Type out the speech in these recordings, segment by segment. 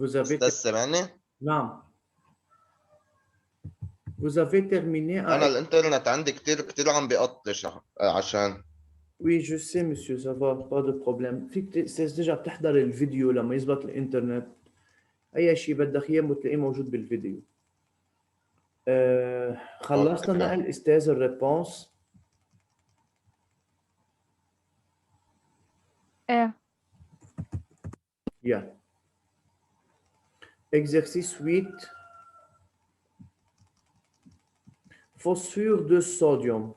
Vous avez أستاذ سامعني؟ نعم. Vous avez terminé à... أنا الإنترنت عندي كتير عم بيقطش عشان Oui, je sais, monsieur, ça va, pas de problème. فيك déjà بتحضر الفيديو لما يزبط الإنترنت. أي شيء بدك إياه بتلاقيه موجود بالفيديو. خلصنا أوكي. نقل أستاذ الريبونس. ايه Yeah. Exercice 8. Phosphore de sodium.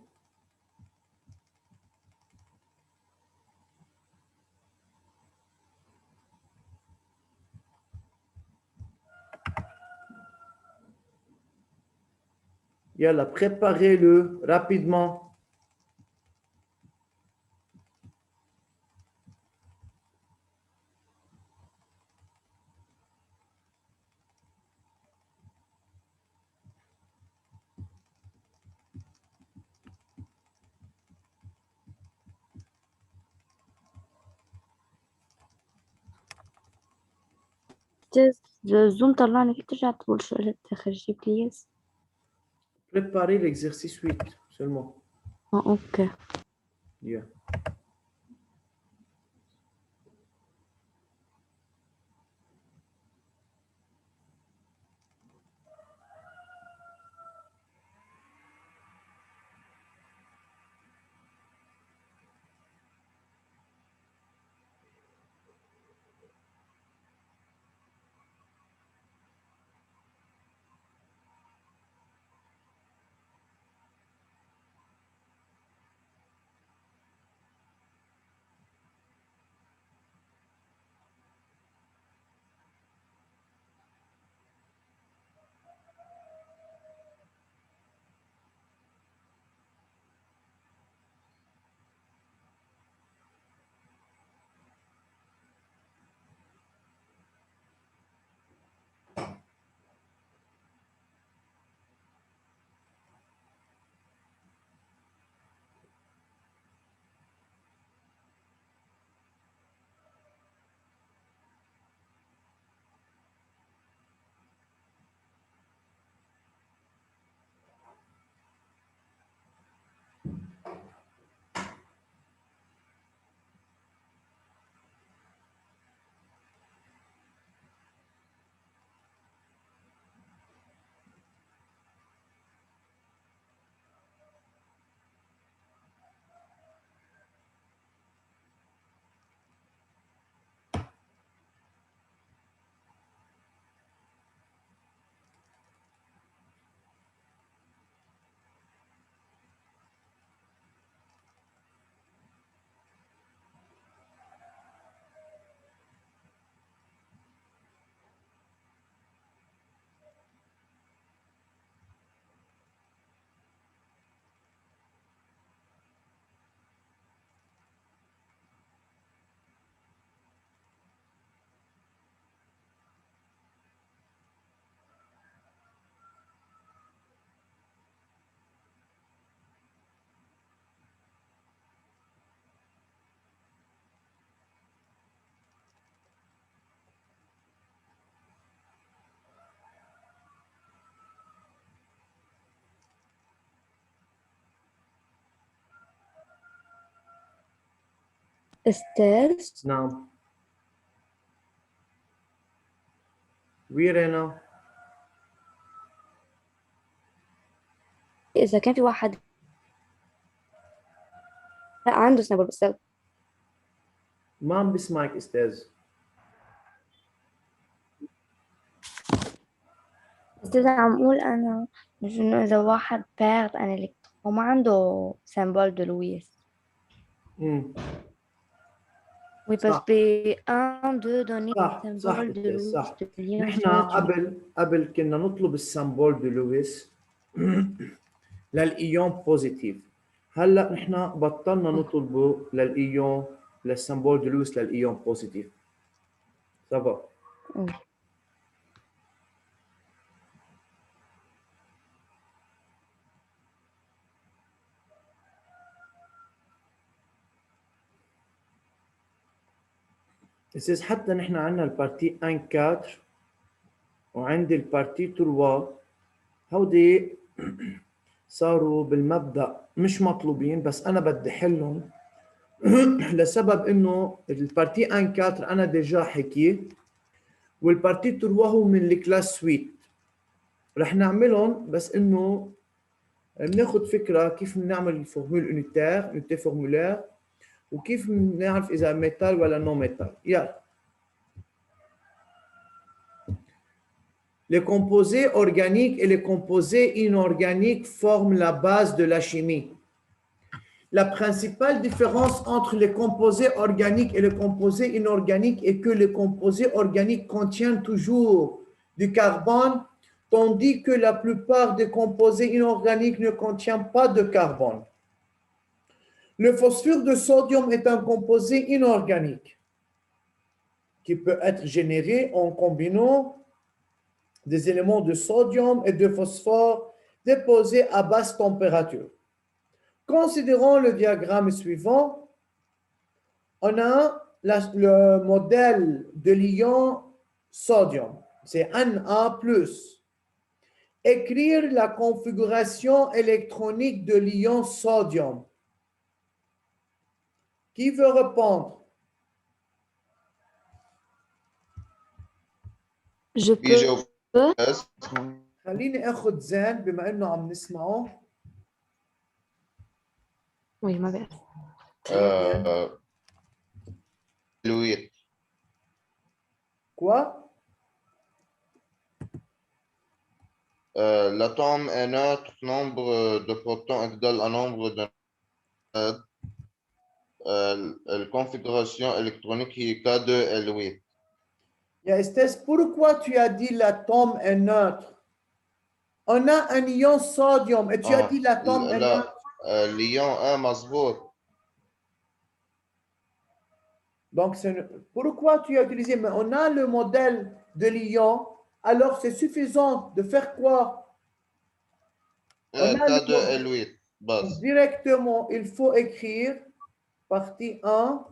Yalla, préparez-le rapidement. الزوم طلعني، فيك ترجع تقول شو قلت آخر شي بليز؟ Préparez l'exercice 8 seulement. اوكي. Yeah. أستاذ نعم. Oui, Rena. إذا كان في واحد لا عنده سنابل بس ما عم بسمعك أستاذ. عم أقول أنا مش إنه إذا واحد بارد أنا اللي وما عنده سامبول دو لويس. Oui, parce صح que 1, 2 donner le صح صح symbole de أستاذ Louis صح. de lien نحن sodium. قبل كنا نطلب السامبول دو لويس للإيون بوزيتيف. هلا نحن بطلنا نطلبه للإيون للسامبول دو لويس للإيون بوزيتيف. صبا. أستاذ حتى نحن عندنا البارتي 1 4 وعندي البارتي 3 هودي صاروا بالمبدأ مش مطلوبين، بس أنا بدي حلهم لسبب إنه البارتي 1 4 أنا ديجا حكيه، والبارتي 3 هو من الكلاس سويت. رح نعملهم بس إنه بناخد فكرة كيف بنعمل الفورمول unité formulaire، وكيف بنعرف إذا ميتال ولا نو ميتال. يلا. Les composés organiques et les composés inorganiques forment la base de la chimie. La principale différence entre les composés organiques et les composés inorganiques est que les composés organiques contiennent toujours du carbone, tandis que la plupart des composés inorganiques ne contiennent pas de carbone. Le phosphure de sodium est un composé inorganique qui peut être généré en combinant des éléments de sodium et de phosphore déposés à basse température. Considérons le diagramme suivant. On a le modèle de l'ion sodium, c'est Na+. Écrire la configuration électronique de l'ion sodium. Qui veut répondre? Je بيجي peux. بس خليني اخذ زين بما انه عم نسمعه. Oui, ma belle. Louis. Quoi? L'atome est neutre, nombre de protons égale à nombre de la configuration électronique est K2L8. Esthès, pourquoi tu as dit l'atome est neutre? On a un ion sodium et tu as dit l'atome est neutre. l'ion 1 مظبوط. Donc, pourquoi tu as utilisé? Mais on a le modèle de l'ion, alors c'est suffisant de faire quoi? On a le K2L8 بس. directement, il faut écrire partie 1.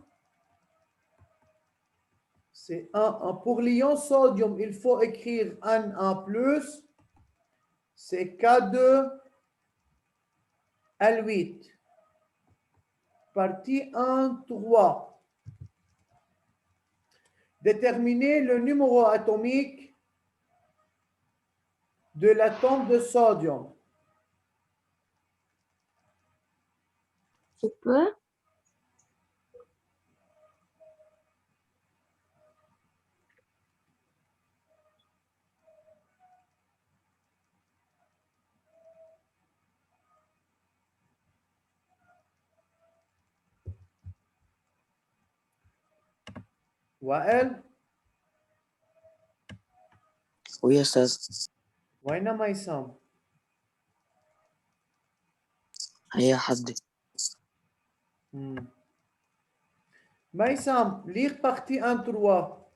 C'est 1. Pour l'ion sodium, il faut écrire Na+. C'est K2L8. Partie 1, 3. Déterminer le numéro atomique de l'atome de sodium. Je peux. وائل ويا أستاذ وين ميسام؟ هيا حدي ميسام, lire partie 1, 3.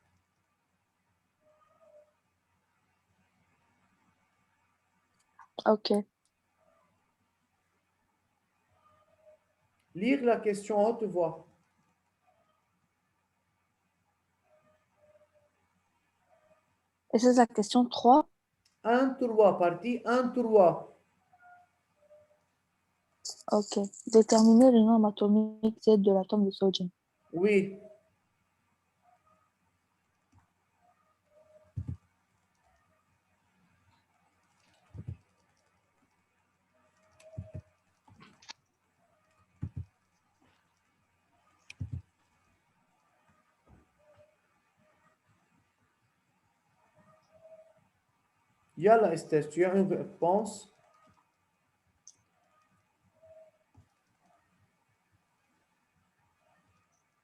Ok. Lire la question à haute voix. Et c'est la question 3. 1, 3, partie 1, 3. Ok. Déterminer le nombre atomique Z de l'atome de sodium. Oui. Yalla, Esther, tu as une réponse?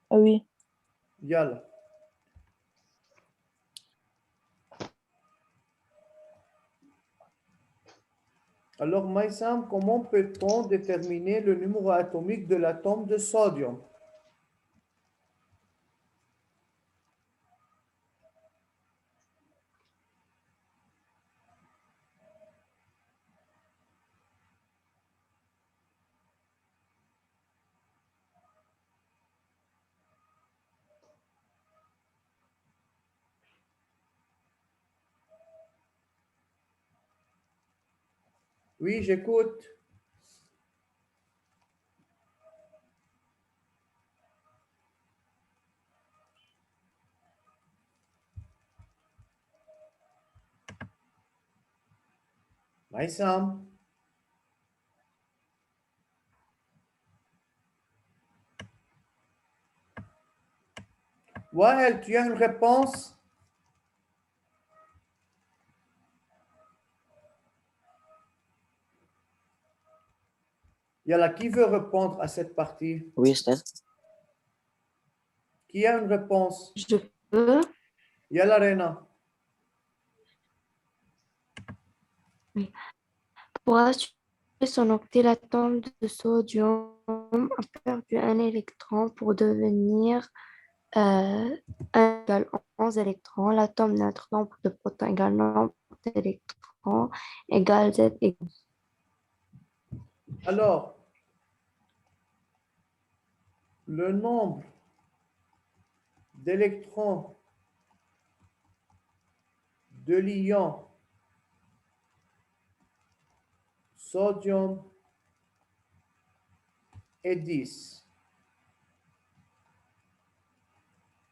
Oui. Yalla. Alors, Maïsam, comment peut-on déterminer le numéro atomique de l'atome de sodium? Oui, j'écoute. Maïsam. Wael, tu as une réponse? Yalla, qui veut répondre à cette partie? Oui, Ustaz. Qui a une réponse? Je peux. Yalla, Rena. Pour assurer son octet, l'atome de sodium a perdu un électron pour devenir 1 égale 11 électrons. L'atome neutre, nombre de protons égale nombre d'électrons égale Z égale. Alors, le nombre d'électrons de l'ion sodium est 10.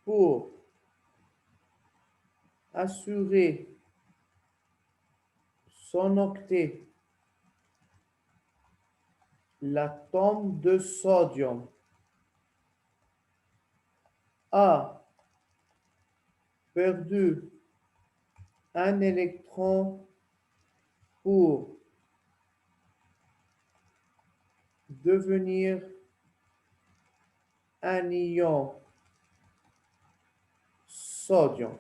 Pour assurer son octet, l'atome de sodium a perdu un électron pour devenir un ion sodium.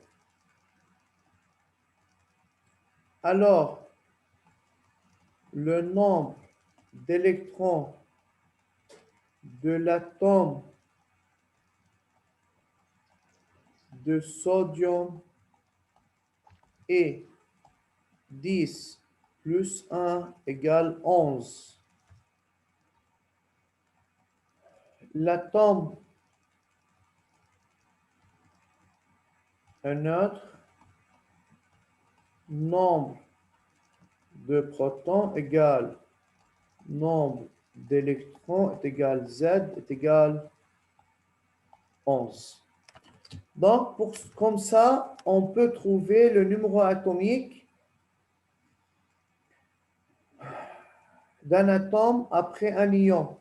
Alors, le nombre d'électrons de l'atome de sodium est 10 plus 1 égale 11. L'atome est neutre, nombre de protons égale nombre d'électrons est égal Z est égal 11. Donc, comme ça, on peut trouver le numéro atomique d'un atome après un ion.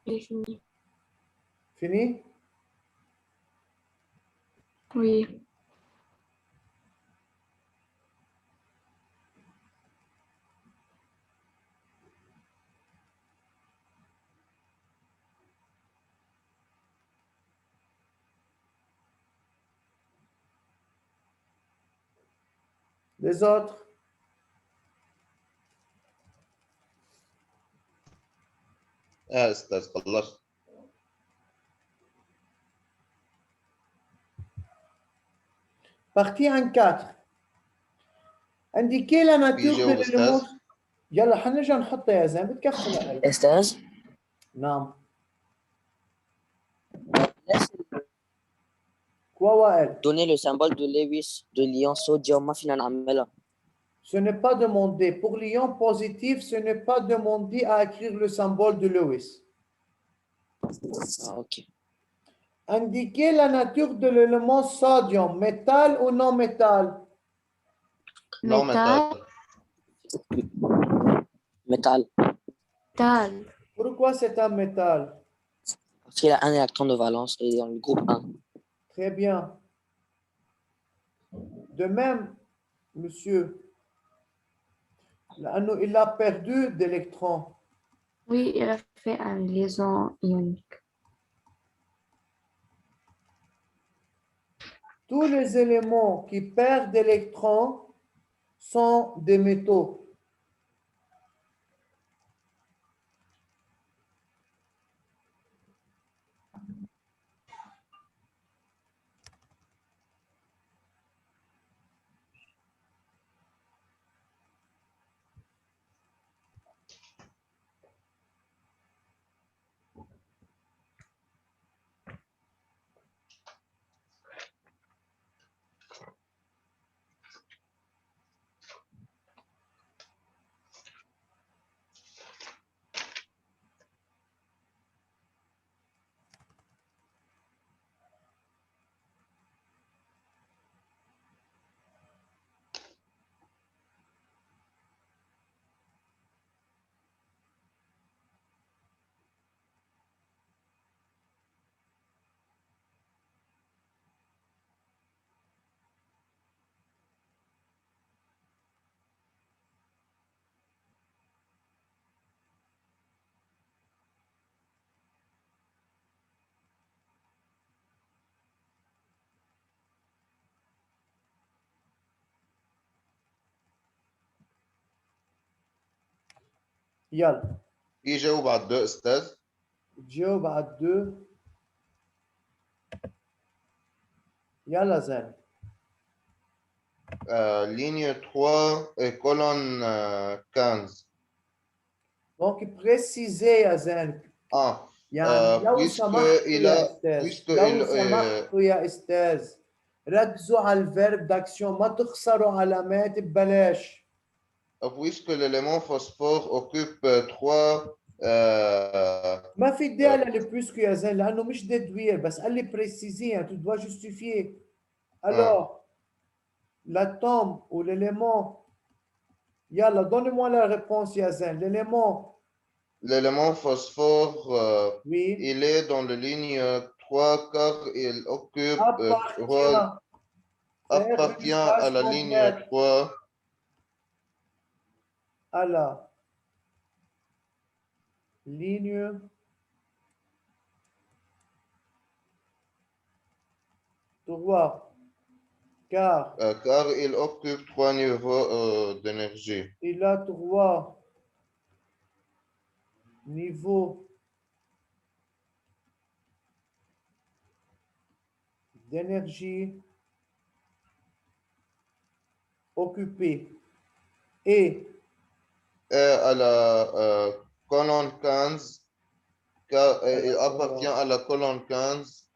J'ai fini. Fini? Oui. Les autres? استاذ خلصت. Partie 1-4. Indiquez la nature de يجاوب l'élément. استاذ. يلا حنرجع نحطها يا زلمه بتكفي العلم. Ustaz, نعم. laisse Quoi وائل؟ donner le symbole de Lewis de l'ion sodium ما فينا نعملها. Ce n'est pas demandé. Pour l'ion positif, ce n'est pas demandé à écrire le symbole de Lewis. Ok. Indiquez la nature de l'élément sodium, métal ou non métal. Non métal, métal. Métal. métal, Pourquoi c'est un métal? Parce qu'il a un électron de valence et il est dans le groupe 1. Très bien. De même, monsieur, il a perdu d'électrons. oui, il a fait une liaison ionique. Tous les éléments qui perdent d'électrons sont des métaux. يلا في جاوب على الدو استاذ. تجاوب على الدو. يلا زين. Ligne 3 et colonne 15. Donc précisez يا زين. Ah, يعني لو puisque سمحتوا il يا a, استاذ، puisque لو il, سمحتوا يا استاذ، ركزوا على الفيرب داكسيون، ما تخسروا علامات ببلاش. puisque l'élément phosphore occupe 3 ما في داعي للبوسكو يا زين لانه مش ديدوير، بس قال لي بريسيزي يعني tu dois justifier. Alors l'atome ou l'élément. يلا donnez-moi la réponse يا زين. L'élément. l'élément phosphore, Oui. il est dans la ligne 3 car il occupe rôle, Appartient. Faire une appartient à phrase la ligne complète. 3. À la ligne 3 car Car il occupe 3 niveaux d'énergie. il a 3 niveaux d'énergie occupés. Et Et à la colonne 15, car il appartient à la colonne 15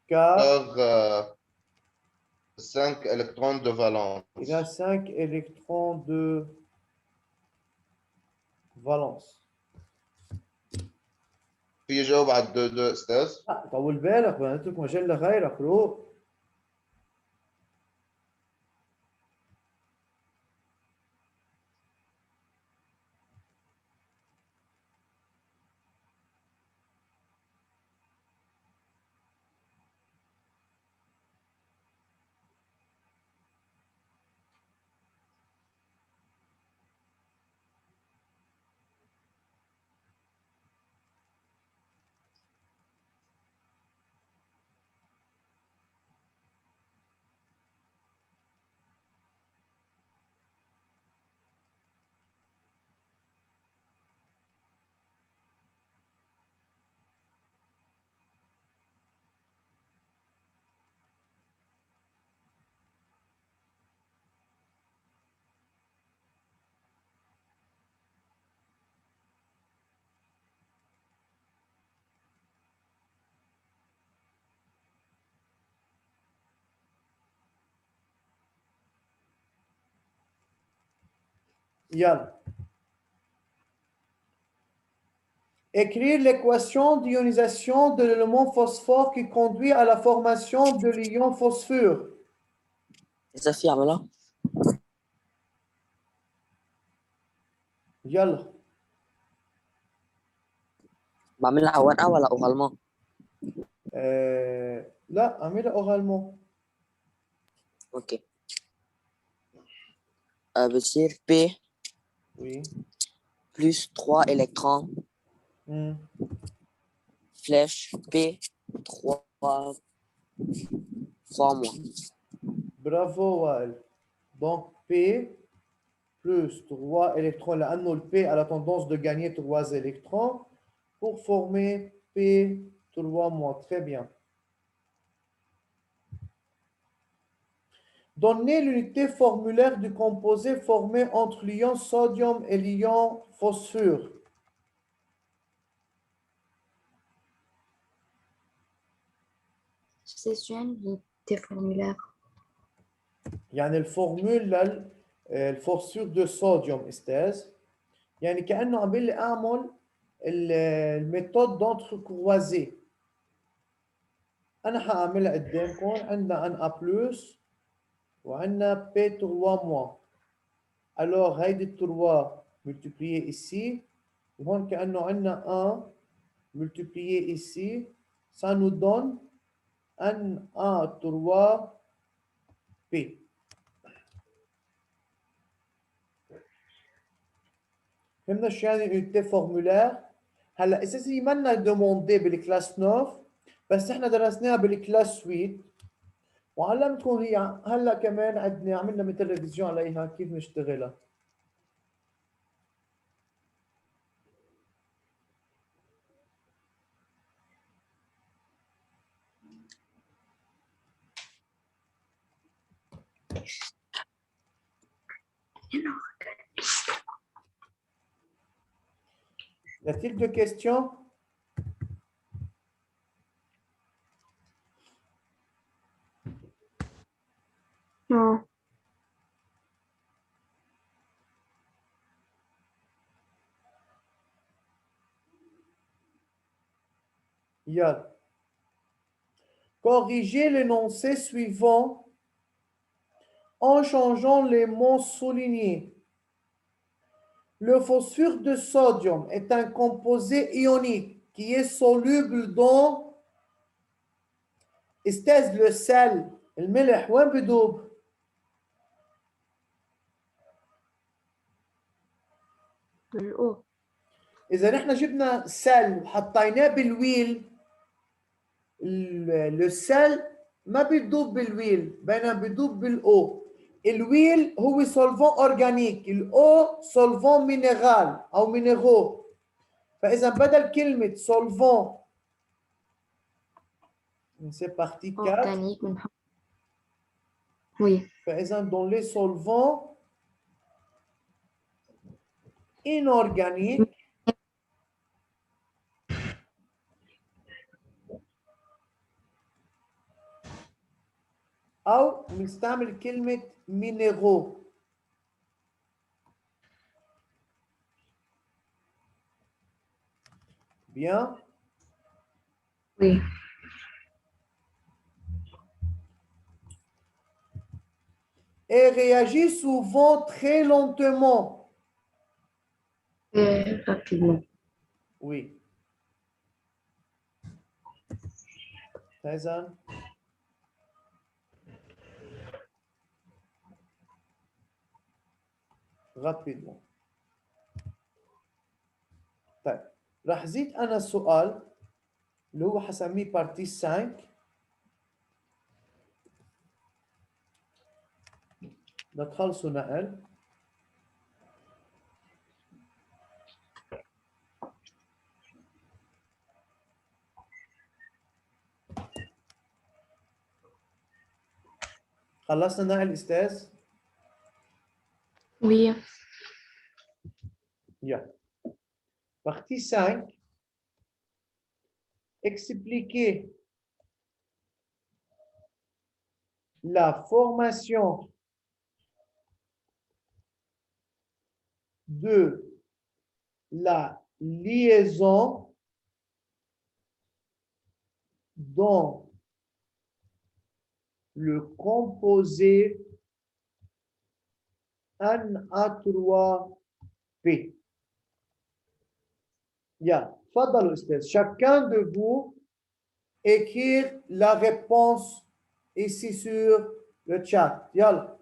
car car 5 électrons de valence. il a 5 électrons de valence. في يجاوب على الدو استاذ؟ طول بالك بناتك مجلة غيرك روح. يلا. Écrire l'équation d'ionisation de l'élément phosphore qui conduit à la formation de l'ion phosphure. إذا في أعملها يلا. بعملها ورقة ولا أغلمة؟ لا اعملها oralement. أوكي. بتصير P Oui. plus 3 électrons Hmm. flèche P 3 moins. Bravo Wael. Donc P plus 3 électrons. لأنه le P a la tendance de gagner 3 électrons pour former P3-. Très bien. Donnez l'unité formulaire du composé formé entre l'ion sodium et l'ion phosphore. C'est une unité formulaire. يعني الفورمولا الفوسفور دو صوديوم استاذ، يعني كانه عم بيقول لي اعمل الميثود دونتر كروازي. انا حاعملها قدامكم. عندنا ان ا بلس وعندنا بي 3 موان. الوغ هيدي 3 ملتبليي ايسي، وهون كانه عندنا 1 ملتبليي ايسي، ça nous donne ان ا 3 بي. فهمنا شو يعني unité formulaire؟ هلا اساسي منا دوموندي بالكلاس 9 بس احنا درسناها بالكلاس 8 وعلمتكم هي. هلا كمان عندنا عملنا مثل ريفيزيون عليها كيف نشتغلها. Y a-t-il de questions? Non. Yad. Corrigez l'énoncé suivant en changeant les mots soulignés. Le phosphure de sodium est un composé ionique qui est soluble dans استاذ le sel. الملح وين بدوب؟ De l'eau. إذا نحن جبنا سل وحطيناه بالويل، السل ما بيدوب بالويل بينما بيدوب بالأو. الويل هو سولفون أورجانيك، الأو سولفون مينيرال أو مينيرو. فإذا بدل كلمة سولفون c'est partie 4. Organique. Oui. فإذا dans les solvants inorganiques أو نستعمل كلمة minéraux. Bien. Oui. Et réagit souvent très lentement. Et rapidement. Oui. Faizan. Rapidement. طيب راح زيد أنا السؤال اللي هو حسميه بارتي 5. نتخلصوا نقل. خلصنا نقل استاذ؟ Oui. Yeah. Partie 5. Expliquer la formation de la liaison dans le composé Na3P. Bien, تفضلوا أستاذ. Chacun de vous écrire la réponse ici sur le chat. يلا.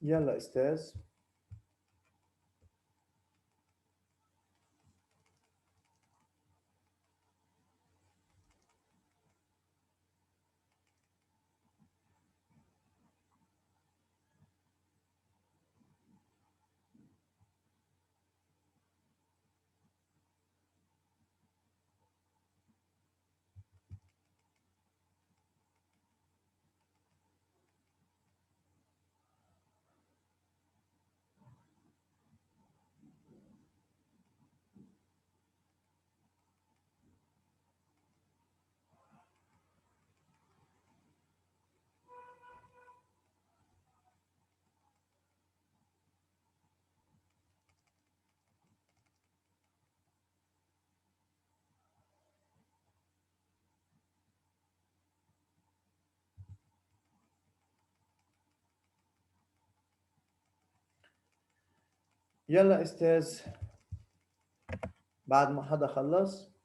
يلا أستاذ. يلا أستاذ. بعد ما حدا خلص